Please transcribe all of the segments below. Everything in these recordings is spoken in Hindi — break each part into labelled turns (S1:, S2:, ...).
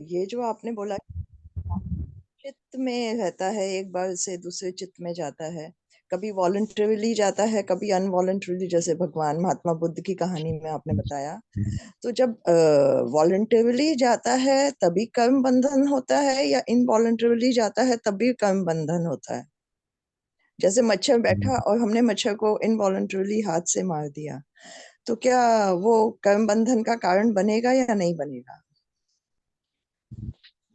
S1: ये जो आपने बोला चित्त में रहता है, एक बार से दूसरे चित्त में जाता है, कभी वॉलंटरीली जाता है, कभी अनवॉलंटरीली, जैसे भगवान महात्मा बुद्ध की कहानी में आपने बताया। तो जब वॉलंटरीली जाता है तभी कर्म बंधन होता है, या इनवॉलंटरीली जाता है तभी कर्म बंधन होता है? जैसे मच्छर बैठा और हमने मच्छर को इनवॉलंटरीली हाथ से मार दिया, तो क्या वो कर्म बंधन का कारण बनेगा या नहीं बनेगा?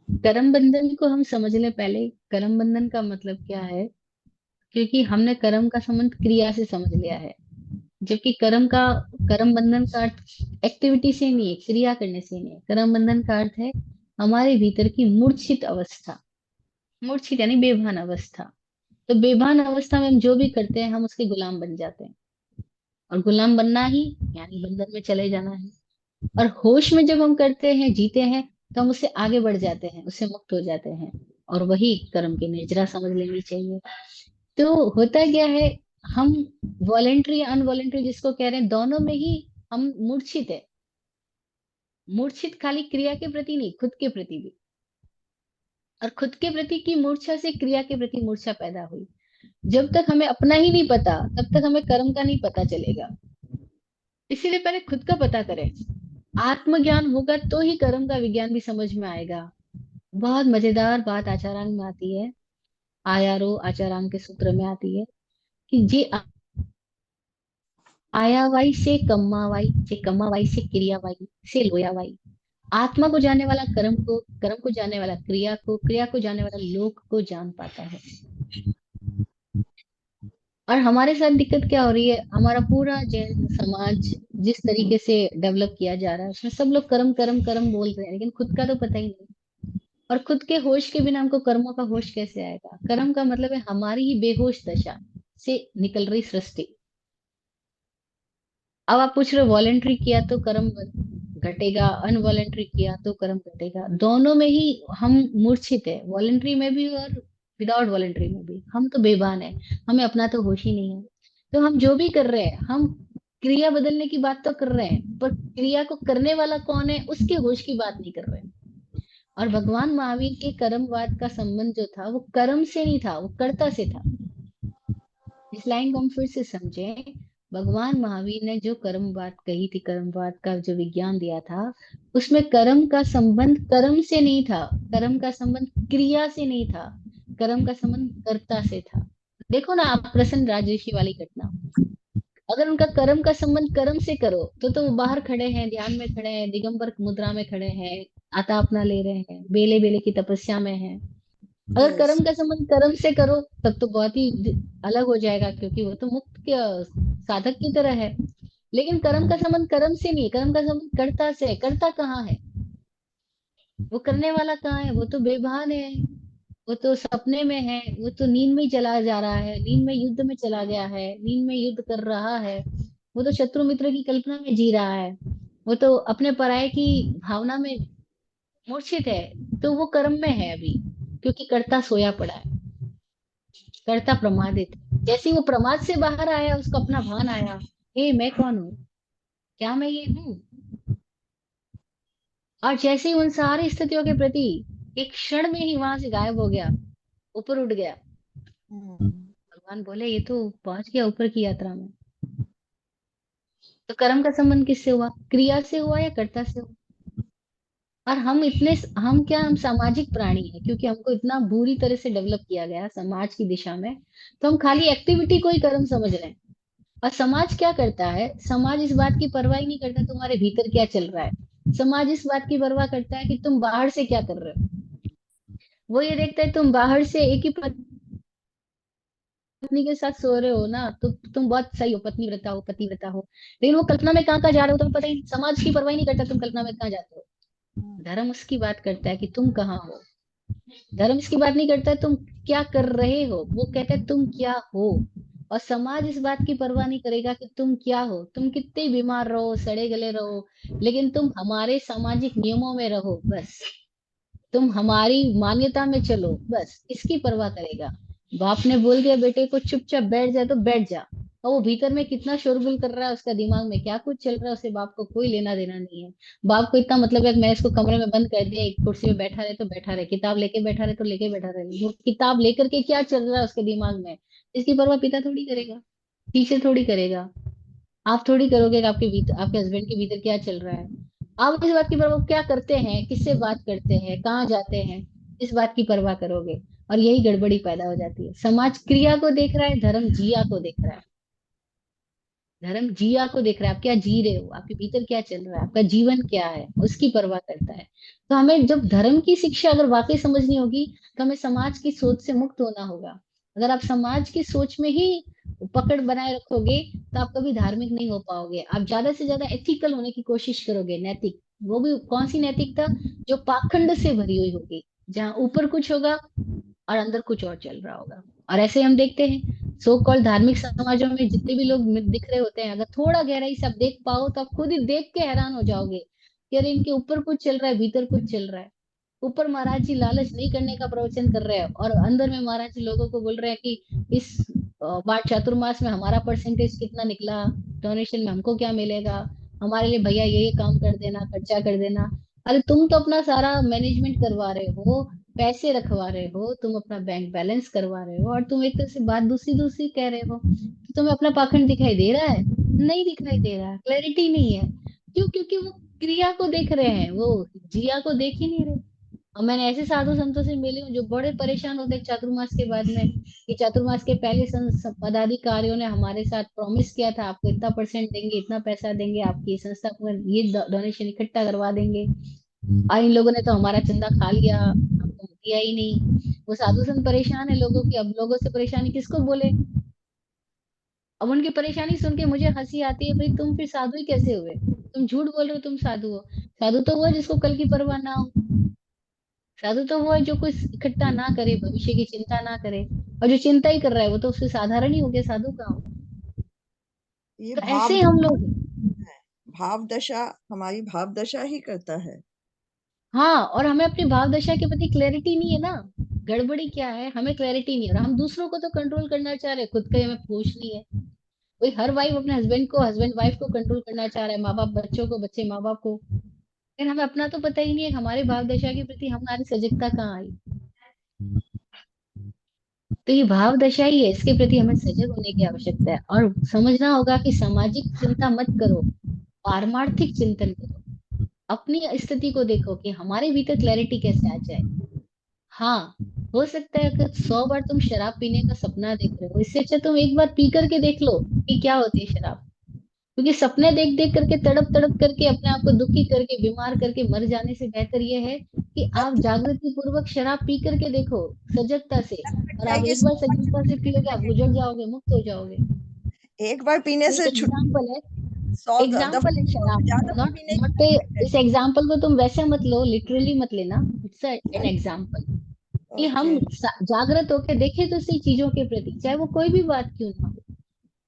S2: कर्म बंधन को हम समझ लें पहले। कर्म बंधन का मतलब क्या है? क्योंकि हमने कर्म का संबंध क्रिया से समझ लिया है, जबकि कर्म बंधन का अर्थ एक्टिविटी से नहीं है, क्रिया करने से नहीं है। कर्म बंधन का अर्थ है हमारे भीतर की मूर्छित अवस्था। मूर्छित यानी बेभान अवस्था। तो बेभान अवस्था में हम जो भी करते हैं हम उसके गुलाम बन जाते हैं, और गुलाम बनना ही यानी बंधन में चले जाना है। और होश में जब हम करते हैं, जीते हैं, तो हम उससे आगे बढ़ जाते हैं, उससे मुक्त हो जाते हैं। और वही कर्म की निर्जरा समझ लेनी चाहिए। तो होता क्या है, हम वॉलेंट्री अनवॉलेंट्री जिसको कह रहे हैं, दोनों में ही हम मूर्छित है। मूर्छित खाली क्रिया के प्रति नहीं, खुद के प्रति भी। और खुद के प्रति की मूर्छा से क्रिया के प्रति मूर्छा पैदा हुई। जब तक हमें अपना ही नहीं पता तब तक हमें कर्म का नहीं पता चलेगा। इसीलिए पहले खुद का पता करें। आत्मज्ञान होगा तो ही कर्म का विज्ञान भी समझ में आएगा। बहुत मजेदार बात आचारांग में आती है। आयारो आचारांग के सूत्र में आती है कि जे आयावाई से कम्मावाई, से कम्मावाई से क्रियावाई, से लोयावाई। आत्मा को जानने वाला कर्म को जानने वाला क्रिया को जानने वाला लोक को जान पाता है। और हमारे साथ दिक्कत क्या हो रही है, हमारा पूरा जैन समाज जिस तरीके से डेवलप किया जा रहा है उसमें सब लोग कर्म कर्म कर्म बोल रहे हैं, लेकिन खुद का तो पता ही नहीं। और खुद के होश के बिना हमको कर्मों का होश कैसे आएगा? कर्म का मतलब है हमारी ही बेहोश दशा से निकल रही सृष्टि। अब आप पूछ रहे हो वॉलेंट्री किया तो कर्म घटेगा, अनवॉलेंट्री किया तो कर्म घटेगा। दोनों में ही हम मूर्छित है, वॉलेंट्री में भी और विदाउट वॉलेंट्री में भी। हम तो बेभान है, हमें अपना तो होश ही नहीं है। तो हम जो भी कर रहे हैं, हम क्रिया बदलने की बात तो कर रहे हैं, पर क्रिया को करने वाला कौन है उसके होश की बात नहीं कर रहे हैं। और भगवान महावीर के कर्मवाद का संबंध जो था वो कर्म से नहीं था, वो कर्ता से था। इस लाइन को हम फिर से समझें। भगवान महावीर ने जो कर्मवाद कही थी, कर्मवाद का जो विज्ञान दिया था, उसमें कर्म का संबंध कर्म से नहीं था, कर्म का संबंध क्रिया से नहीं था, कर्म का संबंध कर्ता से था। देखो ना आप प्रसन्न राजऋषि वाली घटना, अगर उनका कर्म का संबंध कर्म से करो तो वो बाहर खड़े हैं, ध्यान में खड़े हैं, दिगंबर मुद्रा में खड़े हैं, आता अपना ले रहे हैं, बेले बेले की तपस्या में हैं। अगर
S1: यस।
S2: कर्म का संबंध कर्म से करो तब तो बहुत ही अलग हो जाएगा, क्योंकि वो तो मुक्त के साधक की तरह है। लेकिन कर्म का संबंध कर्म से नहीं, कर्म का संबंध कर्ता से है। कर्ता कहाँ है? वो करने वाला कहाँ है? वो तो बेभान है, वो तो सपने में है, वो तो नींद में ही चला जा रहा है, नींद में युद्ध में चला गया है, नींद में युद्ध कर रहा है। वो तो शत्रु मित्र की कल्पना में जी रहा है, वो तो अपने पराये की भावना में मूर्छित है। तो वो कर्म में है अभी, क्योंकि कर्ता सोया पड़ा है, कर्ता प्रमादित है। जैसे ही वो प्रमाद से बाहर आया, उसको अपना भान आया, हे मैं कौन हूँ, क्या मैं ये हूँ? और जैसे ही उन सारी स्थितियों के प्रति एक क्षण में ही वहां से गायब हो गया, ऊपर उठ गया।
S1: हम्म।
S2: भगवान बोले ये तो पहुंच गया ऊपर की यात्रा में। तो कर्म का संबंध किससे हुआ? क्रिया से हुआ या कर्ता से हुआ? और हम क्या, हम सामाजिक प्राणी हैं, क्योंकि हमको इतना बुरी तरह से डेवलप किया गया समाज की दिशा में। तो हम खाली एक्टिविटी को ही कर्म समझ रहे हैं। और समाज क्या करता है? समाज इस बात की परवाह ही नहीं करता तुम्हारे भीतर क्या चल रहा है। समाज इस बात की परवाह करता है कि तुम बाहर से क्या कर रहे हो। वो ये देखता है तुम बाहर से एक ही पत्नी के साथ सो रहे हो ना, तो तुम बहुत सही हो, पत्नी व्रता हो, पति व्रता हो। लेकिन वो कल्पना में कहाँ कहाँ जा रहे हो तुम्हें पता ही, समाज की परवाह ही नहीं करता तुम कल्पना में कहाँ जाते हो। धर्म उसकी बात करता है कि तुम कहाँ हो। धर्म इसकी बात नहीं करता है तुम क्या कर रहे हो, वो कहता है तुम क्या हो। और समाज इस बात की परवाह नहीं करेगा कि तुम क्या हो, तुम कितने बीमार रहो, सड़े गले रहो, लेकिन तुम हमारे सामाजिक नियमों में रहो बस, तुम हमारी मान्यता में चलो बस, इसकी परवाह करेगा। बाप ने बोल दिया बेटे को चुपचाप बैठ जा तो बैठ जा, और वो भीतर में कितना शोरगुल कर रहा है, उसका दिमाग में क्या कुछ चल रहा है, उसे बाप को कोई लेना देना नहीं है। बाप को इतना मतलब है कि मैं इसको कमरे में बंद कर दिया, एक कुर्सी में बैठा रहे तो बैठा रहे, किताब लेके बैठा रहे तो लेके बैठा रहे, वो किताब लेकर के क्या चल रहा है उसके दिमाग में, इसकी परवाह पिता थोड़ी करेगा, टीचर थोड़ी करेगा, आप थोड़ी करोगे कि आपके भीतर, आपके हस्बैंड के भीतर क्या चल रहा है। आप इस बात की परवाह क्या करते हैं, किससे बात करते हैं, कहाँ जाते हैं, इस बात की परवाह करोगे। और यही गड़बड़ी पैदा हो जाती है। समाज क्रिया को देख रहा है, धर्म जिया को देख रहा है। धर्म जिया को देख रहा है, आप क्या जी रहे हो, आपके भीतर क्या चल रहा है, आपका जीवन क्या है, उसकी परवाह करता है। तो हमें जब धर्म की शिक्षा अगर वाकई समझनी होगी, तो हमें समाज की सोच से मुक्त होना होगा। अगर आप समाज की सोच में ही पकड़ बनाए रखोगे, तो आप कभी धार्मिक नहीं हो पाओगे। आप ज्यादा से ज्यादा एथिकल होने की कोशिश करोगे, नैतिक, वो भी कौन सी नैतिकता, जो पाखंड से भरी हुई होगी, जहाँ ऊपर कुछ होगा और अंदर कुछ और चल रहा होगा। और ऐसे हम देखते हैं सो कॉल्ड धार्मिक समाजों में जितने भी लोग दिख रहे होते हैं, अगर थोड़ा गहराई से आप देख पाओ तो आप खुद ही देख के हैरान हो जाओगे कि अरे इनके ऊपर कुछ चल रहा है, भीतर कुछ चल रहा है। ऊपर महाराज जी लालच नहीं करने का प्रवचन कर रहे हैं, और अंदर में महाराज जी लोगों को बोल रहे हैं कि इस बार चातुर्मास में हमारा परसेंटेज कितना निकला, डोनेशन में हमको क्या मिलेगा, हमारे लिए भैया ये काम कर देना, खर्चा कर देना। अरे तुम तो अपना सारा मैनेजमेंट करवा रहे हो, पैसे रखवा रहे हो, तुम अपना बैंक बैलेंस करवा रहे हो, और तुम एक तरह से बात दूसरी दूसरी कह रहे हो। तो तुम्हें अपना पाखंड दिखाई दे रहा है? नहीं दिखाई दे रहा, क्लैरिटी नहीं है। क्यों? क्योंकि वो क्रिया को देख रहे हैं, वो जिया को देख ही नहीं रहे। और मैंने ऐसे साधु संतों से मिली हूँ जो बड़े परेशान होते हैं चातुर्मास के बाद में, कि चातुर्मास के पहले पदाधिकारियों ने हमारे साथ प्रॉमिस किया था आपको इतना परसेंट देंगे, इतना पैसा देंगे, आपकी संस्था को ये डोनेशन इकट्ठा करवा देंगे, और इन लोगों ने तो हमारा चंदा खा लिया, हमको दिया ही नहीं। वो साधु संत परेशान है लोगों की, अब लोगों से परेशानी किसको बोले। अब उनकी परेशानी सुन के मुझे हंसी आती है, भाई तुम फिर साधु ही कैसे हुए, तुम झूठ बोल रहे हो तुम साधु हो। साधु तो वो है जिसको कल की परवाह ना हो। साधु तो वो है जो कुछ इकट्ठा ना करे, भविष्य की चिंता ना करे। और जो चिंता ही कर रहा है वो तो उससे साधारण ही हो गया, साधु कहाँ हो।
S1: ये
S2: तो
S1: भाव
S2: ऐसे हम लोग,
S1: है, भाव दशा, हमारी भाव दशा ही करता है।
S2: हाँ, और हमें अपनी भाव दशा के प्रति क्लैरिटी नहीं है ना। गड़बड़ी क्या है, हमें क्लैरिटी नहीं है, और हम दूसरों को तो कंट्रोल करना चाह रहे हैं, खुद का हमें होश नहीं है। वही हर वाइफ अपने हस्बैंड को, हस्बैंड वाइफ को कंट्रोल करना चाह रहा है, माँ बाप बच्चों को, बच्चे माँ बाप को। लेकिन हमें अपना तो पता ही नहीं है कि हमारे भाव दशा के प्रति हमारी सजगता कहाँ आई। तो ये भाव दशा ही है, इसके प्रति हमें सजग होने की आवश्यकता है, और समझना होगा कि सामाजिक चिंता मत करो, पारमार्थिक चिंतन करो। अपनी स्थिति को देखो कि हमारे भीतर क्लैरिटी कैसे आ जाए। हाँ, हो सकता है अगर 100 बार तुम शराब पीने का सपना देख रहे हो, इससे अच्छा तुम एक बार पी करके देख लो कि क्या होती है शराब। क्योंकि सपने देख देख करके, तड़प तड़प करके, अपने आप को दुखी करके, बीमार करके मर जाने से बेहतर यह है कि आप
S1: लत
S2: जागृति पूर्वक शराब पी करके देखो, सजगता से।
S1: लग
S2: और आप
S1: जाएगी
S2: एक बार
S1: 100 बार
S2: सजगता से पियोगे, आप गुजर जाओगे, मुक्त हो जाओगे।
S1: एक बार पीने
S2: ये
S1: से छुट
S2: एग्जाम्पल है,
S1: 100 दफा
S2: एग्जाम्पल है
S1: पियो,
S2: शराब।
S1: ज्यादा बार
S2: नॉट
S1: पीने
S2: नॉट
S1: की।
S2: इस एग्जाम्पल को तुम वैसे मत लो, लिटरली मत लेना। इट्स एन एग्जाम्पल कि
S1: ओके।
S2: हम जागृत होकर देखें तो सही चीजों के प्रति, चाहे वो कोई भी बात क्यों ना हो।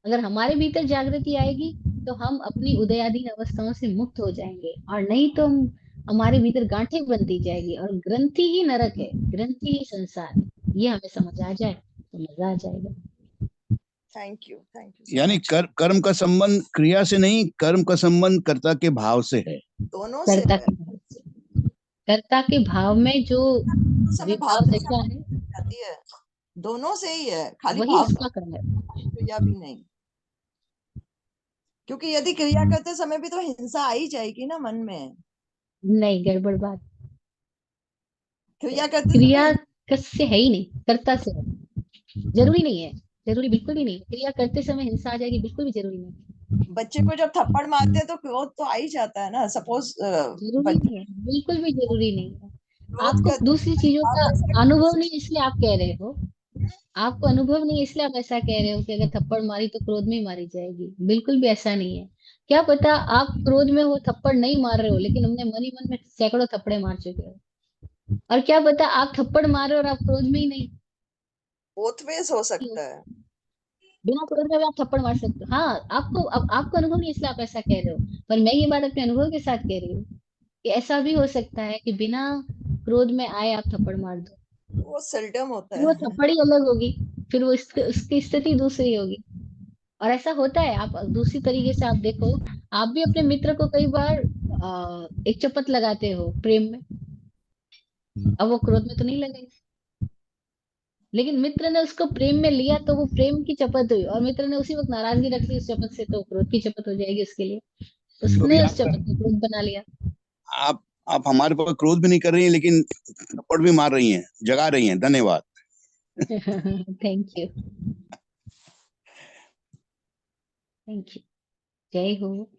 S2: अगर हमारे भीतर जागृति आएगी, तो हम अपनी उदयाधीन अवस्थाओं से मुक्त हो जाएंगे, और नहीं तो हम, हमारे भीतर गांठें बनती जाएगी, और ग्रंथि ही नरक है, ग्रंथि ही संसार है। ये हमें समझ आ जाए तो मजा आ जाएगा।
S1: थैंक यू सो
S3: यानी
S1: मच।
S3: कर्म का संबंध क्रिया से नहीं, कर्म का संबंध कर्ता के भाव से है।
S1: दोनों से
S2: कर्ता
S1: है।
S2: के भाव से, कर्ता के भाव में जो
S1: उस समय भाव
S2: विभाव
S1: दशा
S2: दशा है,
S1: जाती है, दोनों से ही है, खाली
S2: वही
S1: भाव
S2: उसका कर्म है।
S1: क्रिया भी नहीं। क्योंकि यदि क्रिया करते समय भी तो हिंसा आ ही जाएगी ना मन में।
S2: नहीं, गड़बड़ बात है।
S1: क्रिया करते
S2: क्रिया
S1: समय
S2: कस से है ही नहीं, कर्ता से है। जरूरी नहीं है, जरूरी बिल्कुल भी नहीं, क्रिया करते समय हिंसा आ जाएगी, बिल्कुल भी जरूरी नहीं।
S1: बच्चे को जब थप्पड़ मारते हैं तो क्रोध तो आ ही जाता है ना, सपोज
S2: जरूरी
S1: बच्चे
S2: नहीं है, बिल्कुल भी जरूरी नहीं है।
S1: क्रोध
S2: आपको
S1: करते
S2: दूसरी
S1: हैं,
S2: चीजों
S1: भाव
S2: का
S1: दशा
S2: अनुभव नहीं इसलिए आप कह रहे हो। आपको अनुभव नहीं इसलिए आप ऐसा कह रहे हो कि अगर थप्पड़ मारी तो क्रोध में ही मारी जाएगी, बिल्कुल भी ऐसा नहीं है। क्या पता आप क्रोध में हो, थप्पड़ नहीं मार रहे हो, लेकिन हमने मन ही मन में सैकड़ों थप्पड़े मार चुके हो। और क्या पता आप थप्पड़ मार रहे हो और आप क्रोध में ही नहीं
S1: बोथ वेज हो
S2: हो,
S1: सकता है।
S2: बिना क्रोध में भी आप थप्पड़ मार सकते हो। हाँ, आपको अब आपको अनुभव नहीं इसलिए आप ऐसा कह रहे हो, पर मैं ये बात अपने अनुभव के साथ कह रही हूँ कि ऐसा भी हो सकता है कि बिना क्रोध में आए आप थप्पड़ मार दो।
S1: वो सेल्डम होता
S2: फिर वो
S1: है।
S2: थप्पड़ ही अलग होगी, फिर वो उसकी स्थिति दूसरी होगी। और ऐसा होता है, आप दूसरी तरीके से आप देखो, आप भी अपने मित्र को कई बार एक चपत लगाते हो प्रेम में। अब वो क्रोध में तो नहीं लगेगी, लेकिन मित्र ने उसको प्रेम में लिया तो वो प्रेम की चपत हुई, और मित्र ने उसी वक्त नाराजगी रख ली उस चपत से, तो क्रोध की चपत हो जाएगी उसके लिए।
S3: तो अभी
S2: उसने उस चपत को क्रोध बना लिया।
S3: आप आप हमारे पर क्रोध भी नहीं कर रही हैं, लेकिन थप्पड़ भी मार रही हैं, जगा रही हैं। धन्यवाद।
S2: Thank you. Thank you. जय हो।